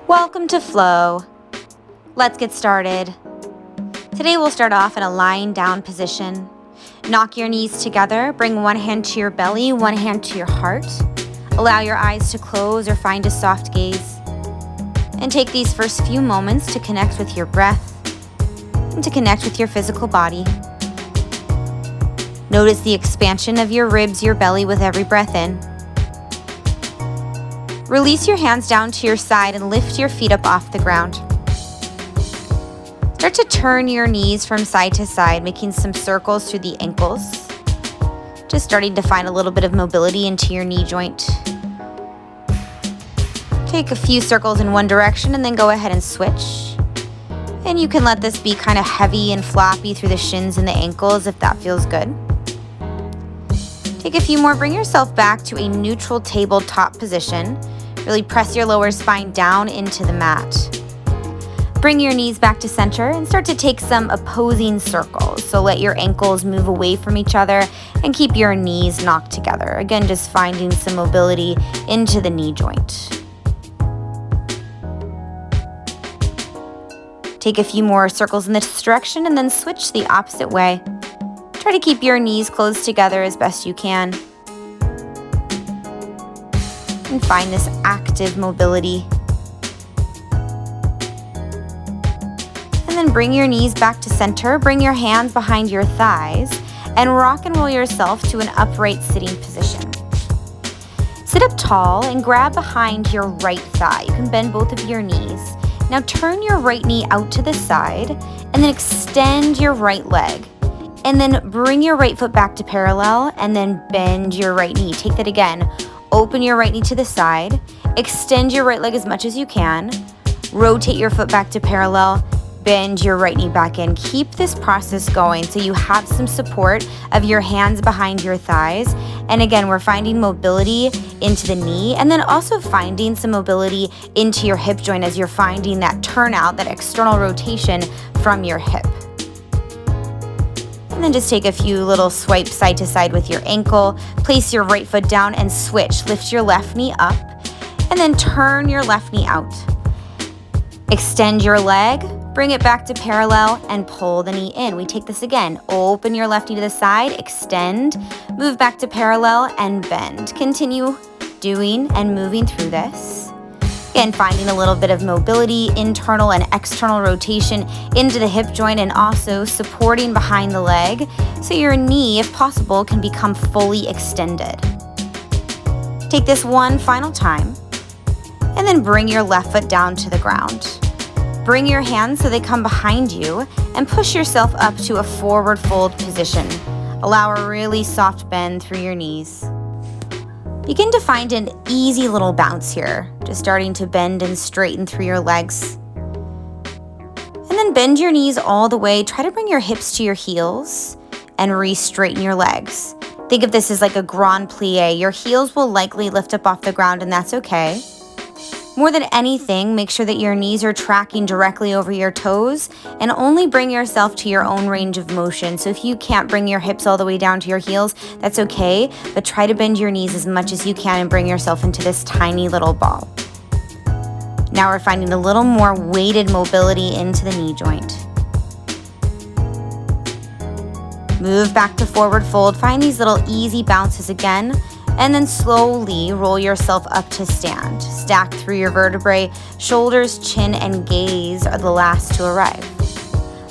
Welcome to Flow. Let's get started. Today we'll start off in a lying down position. Knock your knees together, bring one hand to your belly, one hand to your heart. Allow your eyes to close or find a soft gaze. And take these first few moments to connect with your breath and to connect with your physical body. Notice the expansion of your ribs, your belly with every breath in. Release your hands down to your side and lift your feet up off the ground. Start to turn your knees from side to side, making some circles through the ankles. Just starting to find a little bit of mobility into your knee joint. Take a few circles in one direction and then go ahead and switch. And you can let this be kind of heavy and floppy through the shins and the ankles if that feels good. Take a few more, bring yourself back to a neutral tabletop position. Really press your lower spine down into the mat. Bring your knees back to center and start to take some opposing circles. So let your ankles move away from each other and keep your knees knocked together. Again, just finding some mobility into the knee joint. Take a few more circles in this direction and then switch the opposite way. Try to keep your knees close together as best you can. And find this active mobility. And then bring your knees back to center. Bring your hands behind your thighs and rock and roll yourself to an upright sitting position. Sit up tall and grab behind your right thigh. You can bend both of your knees. Now turn your right knee out to the side and then extend your right leg. And then bring your right foot back to parallel and then bend your right knee. Take that again. Open your right knee to the side. Extend your right leg as much as you can. Rotate your foot back to parallel. Bend your right knee back in. Keep this process going so you have some support of your hands behind your thighs. And again, we're finding mobility into the knee and then also finding some mobility into your hip joint as you're finding that turnout, that external rotation from your hip. And then just take a few little swipes side to side with your ankle. Place your right foot down and switch. Lift your left knee up and then turn your left knee out. Extend your leg, bring it back to parallel and pull the knee in. We take this again. Open your left knee to the side, extend, move back to parallel and bend. Continue doing and moving through this. Again, finding a little bit of mobility, internal and external rotation into the hip joint and also supporting behind the leg so your knee, if possible, can become fully extended. Take this one final time and then bring your left foot down to the ground. Bring your hands so they come behind you and push yourself up to a forward fold position. Allow a really soft bend through your knees. Begin to find an easy little bounce here, just starting to bend and straighten through your legs. And then bend your knees all the way. Try to bring your hips to your heels and re-straighten your legs. Think of this as like a grand plie. Your heels will likely lift up off the ground and that's okay. More than anything, make sure that your knees are tracking directly over your toes and only bring yourself to your own range of motion. So if you can't bring your hips all the way down to your heels, that's okay, but try to bend your knees as much as you can and bring yourself into this tiny little ball. Now we're finding a little more weighted mobility into the knee joint. Move back to forward fold. Find these little easy bounces again. And then slowly roll yourself up to stand. Stack through your vertebrae. Shoulders, chin, and gaze are the last to arrive.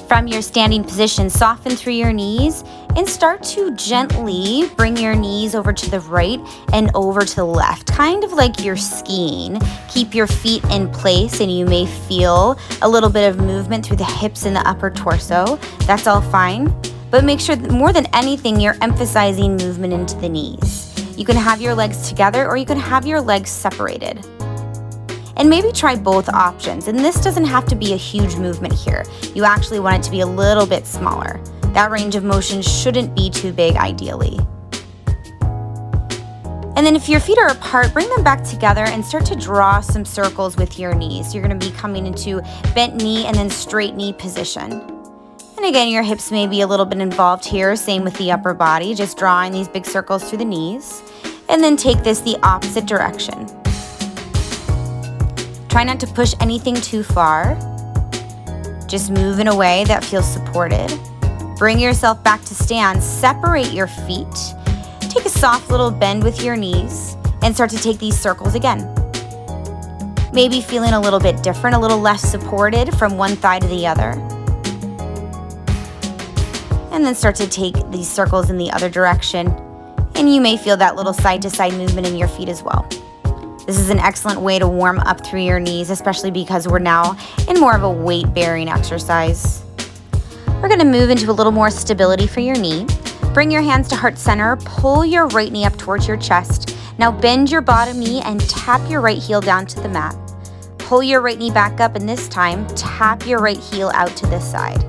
From your standing position, soften through your knees and start to gently bring your knees over to the right and over to the left, kind of like you're skiing. Keep your feet in place and you may feel a little bit of movement through the hips and the upper torso. That's all fine, but make sure that more than anything, you're emphasizing movement into the knees. You can have your legs together or you can have your legs separated. And maybe try both options. And this doesn't have to be a huge movement here. You actually want it to be a little bit smaller. That range of motion shouldn't be too big ideally. And then if your feet are apart, bring them back together and start to draw some circles with your knees. You're going to be coming into bent knee and then straight knee position. And again, your hips may be a little bit involved here, same with the upper body, just drawing these big circles through the knees. And then take this the opposite direction. Try not to push anything too far. Just move in a way that feels supported. Bring yourself back to stand. Separate your feet. Take a soft little bend with your knees and start to take these circles again. Maybe feeling a little bit different, a little less supported from one thigh to the other. And then start to take these circles in the other direction. And you may feel that little side-to-side movement in your feet as well. This is an excellent way to warm up through your knees, especially because we're now in more of a weight-bearing exercise. We're going to move into a little more stability for your knee. Bring your hands to heart center. Pull your right knee up towards your chest. Now bend your bottom knee and tap your right heel down to the mat. Pull your right knee back up, and this time, tap your right heel out to this side.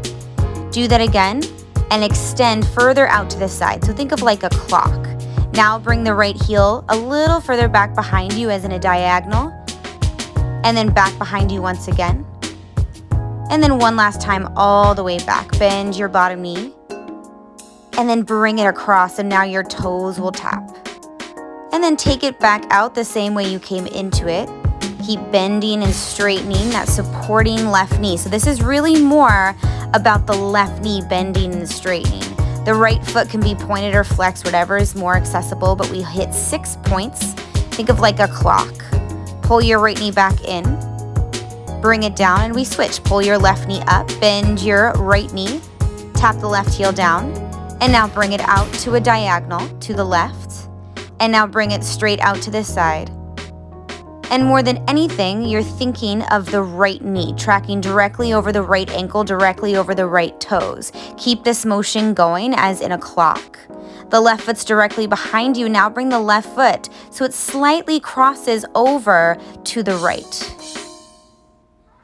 Do that again and extend further out to this side. So think of like a clock. Now bring the right heel a little further back behind you as in a diagonal, and then back behind you once again. And then one last time all the way back. Bend your bottom knee and then bring it across, and now your toes will tap. And then take it back out the same way you came into it. Keep bending and straightening that supporting left knee. So this is really more about the left knee bending and straightening. The right foot can be pointed or flexed, whatever is more accessible, but we hit 6 points. Think of like a clock. Pull your right knee back in, bring it down, and we switch. Pull your left knee up, bend your right knee, tap the left heel down, and now bring it out to a diagonal to the left, and now bring it straight out to this side. And more than anything, you're thinking of the right knee, tracking directly over the right ankle, directly over the right toes. Keep this motion going as in a clock. The left foot's directly behind you. Now bring the left foot so it slightly crosses over to the right.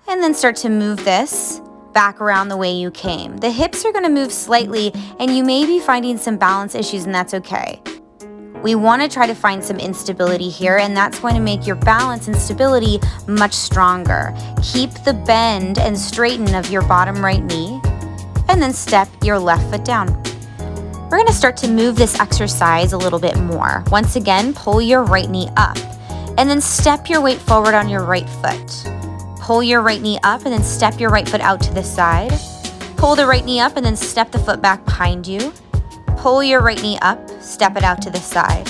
And then start to move this back around the way you came. The hips are going to move slightly, and you may be finding some balance issues, and that's okay. We want to try to find some instability here, and that's going to make your balance and stability much stronger. Keep the bend and straighten of your bottom right knee, and then step your left foot down. We're going to start to move this exercise a little bit more. Once again, pull your right knee up, and then step your weight forward on your right foot. Pull your right knee up, and then step your right foot out to the side. Pull the right knee up, and then step the foot back behind you. Pull your right knee up, step it out to the side.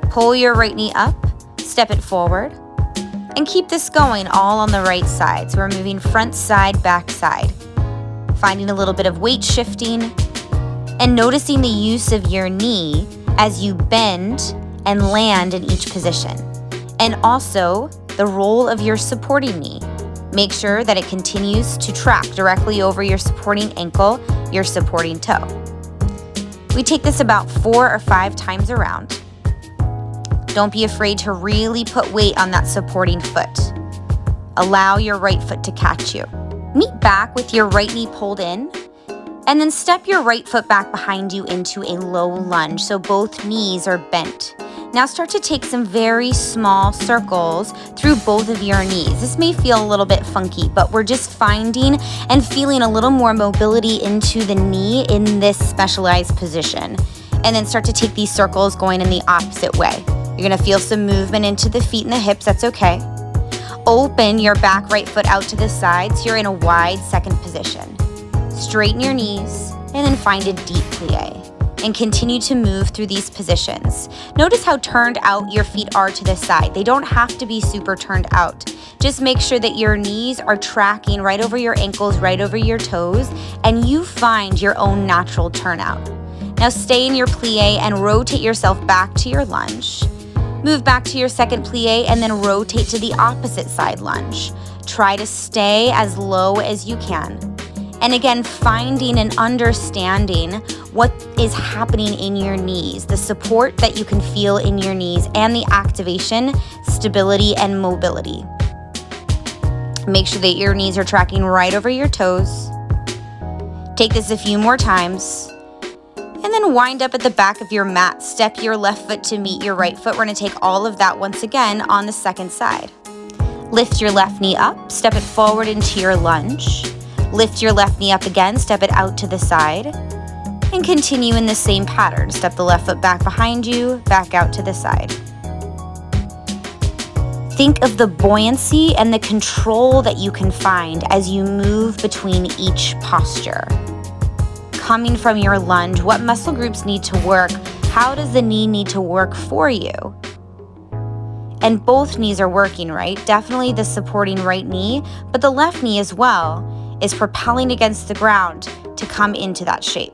Pull your right knee up, step it forward. And keep this going all on the right side. So we're moving front side, back side. Finding a little bit of weight shifting and noticing the use of your knee as you bend and land in each position. And also the role of your supporting knee. Make sure that it continues to track directly over your supporting ankle, your supporting toe. We take this about 4 or 5 times around. Don't be afraid to really put weight on that supporting foot. Allow your right foot to catch you. Meet back with your right knee pulled in, and then step your right foot back behind you into a low lunge so both knees are bent. Now start to take some very small circles through both of your knees. This may feel a little bit funky, but we're just finding and feeling a little more mobility into the knee in this specialized position. And then start to take these circles going in the opposite way. You're gonna feel some movement into the feet and the hips, that's okay. Open your back right foot out to the side so you're in a wide second position. Straighten your knees and then find a deep plie. And continue to move through these positions. Notice how turned out your feet are to the side. They don't have to be super turned out. Just make sure that your knees are tracking right over your ankles, right over your toes, and you find your own natural turnout. Now stay in your plie and rotate yourself back to your lunge. Move back to your second plie and then rotate to the opposite side lunge. Try to stay as low as you can. And again, finding and understanding what is happening in your knees, the support that you can feel in your knees, and the activation, stability, and mobility. Make sure that your knees are tracking right over your toes. Take this a few more times. And then wind up at the back of your mat. Step your left foot to meet your right foot. We're going to take all of that once again on the second side. Lift your left knee up, step it forward into your lunge. Lift your left knee up again, step it out to the side, and continue in the same pattern. Step the left foot back behind you, back out to the side. Think of the buoyancy and the control that you can find as you move between each posture. Coming from your lunge, what muscle groups need to work? How does the knee need to work for you? And both knees are working, right? Definitely the supporting right knee, but the left knee as well is propelling against the ground to come into that shape.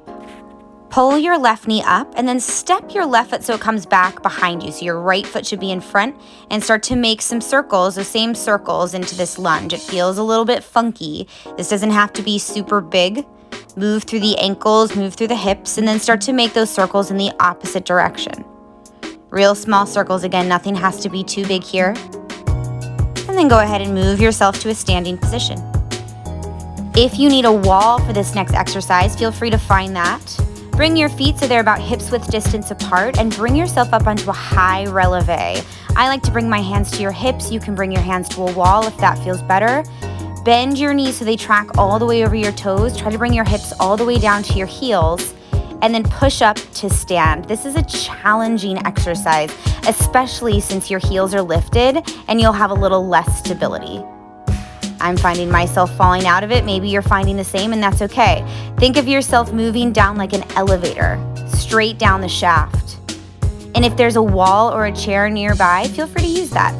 Pull your left knee up and then step your left foot so it comes back behind you. So your right foot should be in front and start to make some circles, the same circles into this lunge. It feels a little bit funky. This doesn't have to be super big. Move through the ankles, move through the hips, and then start to make those circles in the opposite direction. Real small circles, again, nothing has to be too big here. And then go ahead and move yourself to a standing position. If you need a wall for this next exercise, feel free to find that. Bring your feet so they're about hips width distance apart and bring yourself up onto a high releve. I like to bring my hands to your hips. You can bring your hands to a wall if that feels better. Bend your knees so they track all the way over your toes. Try to bring your hips all the way down to your heels and then push up to stand. This is a challenging exercise, especially since your heels are lifted and you'll have a little less stability. I'm finding myself falling out of it. Maybe you're finding the same, and that's okay. Think of yourself moving down like an elevator, straight down the shaft. And if there's a wall or a chair nearby, feel free to use that.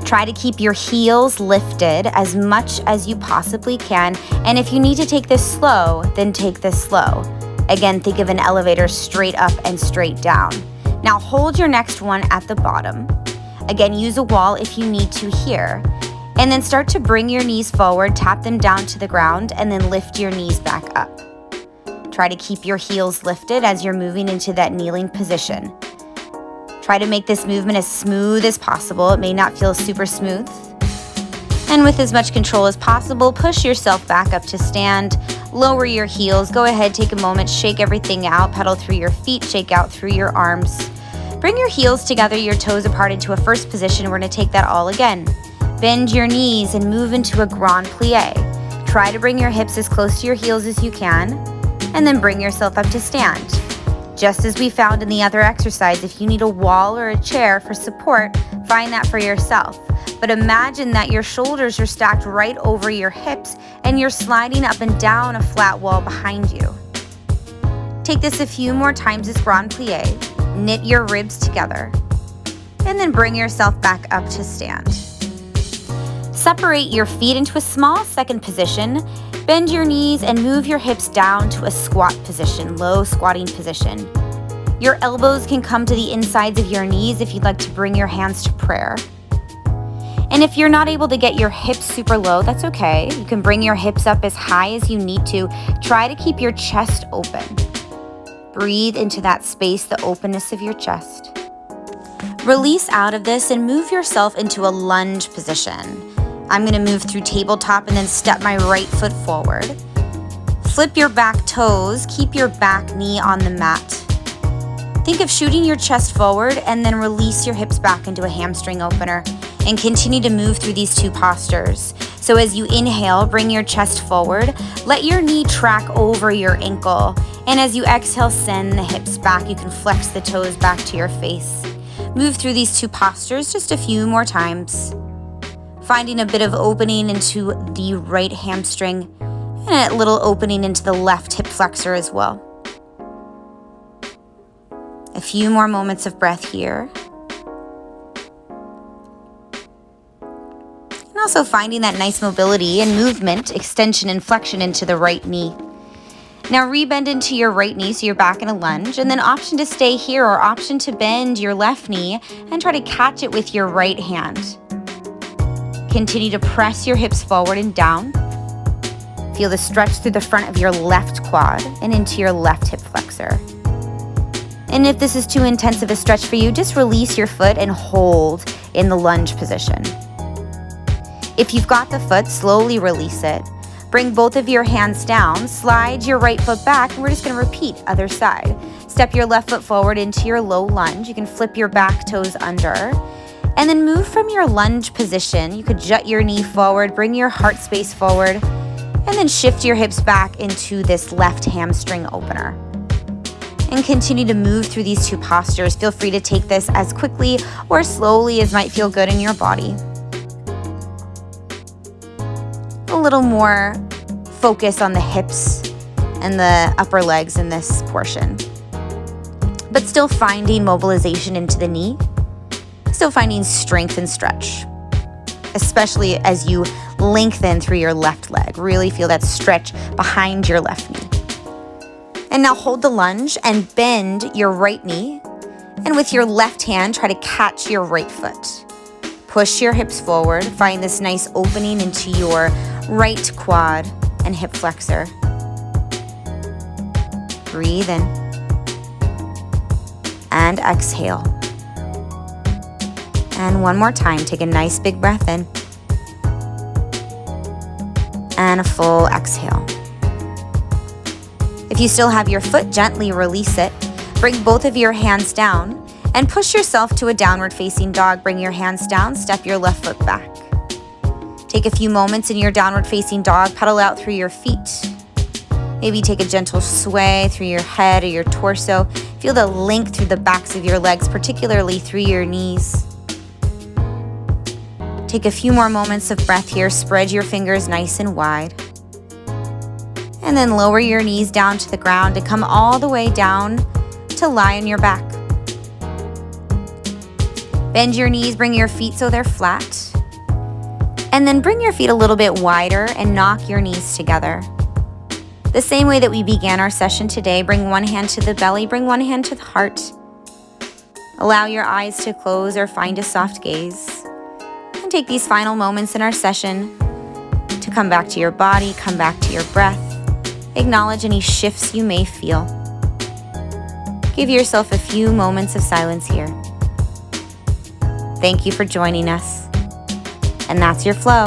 Try to keep your heels lifted as much as you possibly can. And if you need to take this slow, then take this slow. Again, think of an elevator straight up and straight down. Now hold your next one at the bottom. Again, use a wall if you need to here. And then start to bring your knees forward, tap them down to the ground, and then lift your knees back up. Try to keep your heels lifted as you're moving into that kneeling position. Try to make this movement as smooth as possible. It may not feel super smooth. And with as much control as possible, push yourself back up to stand. Lower your heels. Go ahead, take a moment, shake everything out, pedal through your feet, shake out through your arms. Bring your heels together, your toes apart into a first position. We're going to take that all again. Bend your knees and move into a grand plie. Try to bring your hips as close to your heels as you can, and then bring yourself up to stand. Just as we found in the other exercise, if you need a wall or a chair for support, find that for yourself. But imagine that your shoulders are stacked right over your hips and you're sliding up and down a flat wall behind you. Take this a few more times as grand plie. Knit your ribs together, and then bring yourself back up to stand. Separate your feet into a small second position. Bend your knees and move your hips down to a squat position, low squatting position. Your elbows can come to the insides of your knees if you'd like to bring your hands to prayer. And if you're not able to get your hips super low, that's okay. You can bring your hips up as high as you need to. Try to keep your chest open. Breathe into that space, the openness of your chest. Release out of this and move yourself into a lunge position. I'm going to move through tabletop and then step my right foot forward. Flip your back toes, keep your back knee on the mat. Think of shooting your chest forward and then release your hips back into a hamstring opener and continue to move through these two postures. So as you inhale, bring your chest forward, let your knee track over your ankle. And as you exhale, send the hips back. You can flex the toes back to your face. Move through these two postures just a few more times. Finding a bit of opening into the right hamstring and a little opening into the left hip flexor as well. A few more moments of breath here. And also finding that nice mobility and movement, extension and flexion into the right knee. Now rebend into your right knee so you're back in a lunge, and then option to stay here or option to bend your left knee and try to catch it with your right hand. Continue to press your hips forward and down. Feel the stretch through the front of your left quad and into your left hip flexor. And if this is too intense of a stretch for you, just release your foot and hold in the lunge position. If you've got the foot, slowly release it. Bring both of your hands down, slide your right foot back, and we're just going to repeat other side. Step your left foot forward into your low lunge. You can flip your back toes under. And then move from your lunge position. You could jut your knee forward, bring your heart space forward, and then shift your hips back into this left hamstring opener. and continue to move through these two postures. Feel free to take this as quickly or slowly as might feel good in your body. A little more focus on the hips and the upper legs in this portion, but still finding mobilization into the knee, still finding strength and stretch, especially as you lengthen through your left leg. Really feel that stretch behind your left knee. And now hold the lunge and bend your right knee, and with your left hand, try to catch your right foot. Push your hips forward, find this nice opening into your right quad and hip flexor. Breathe in and exhale. And one more time, take a nice big breath in and a full exhale. If you still have your foot, gently release it. Bring both of your hands down and push yourself to a downward facing dog. Bring your hands down, step your left foot back. Take a few moments in your downward facing dog, pedal out through your feet. Maybe take a gentle sway through your head or your torso. Feel the length through the backs of your legs, particularly through your knees. Take a few more moments of breath here. Spread your fingers nice and wide. And then lower your knees down to the ground and come all the way down to lie on your back. Bend your knees, bring your feet so they're flat. And then bring your feet a little bit wider and knock your knees together. The same way that we began our session today, bring one hand to the belly, bring one hand to the heart. Allow your eyes to close or find a soft gaze. And take these final moments in our session to come back to your body, come back to your breath. Acknowledge any shifts you may feel. Give yourself a few moments of silence here. Thank you for joining us. And that's your flow.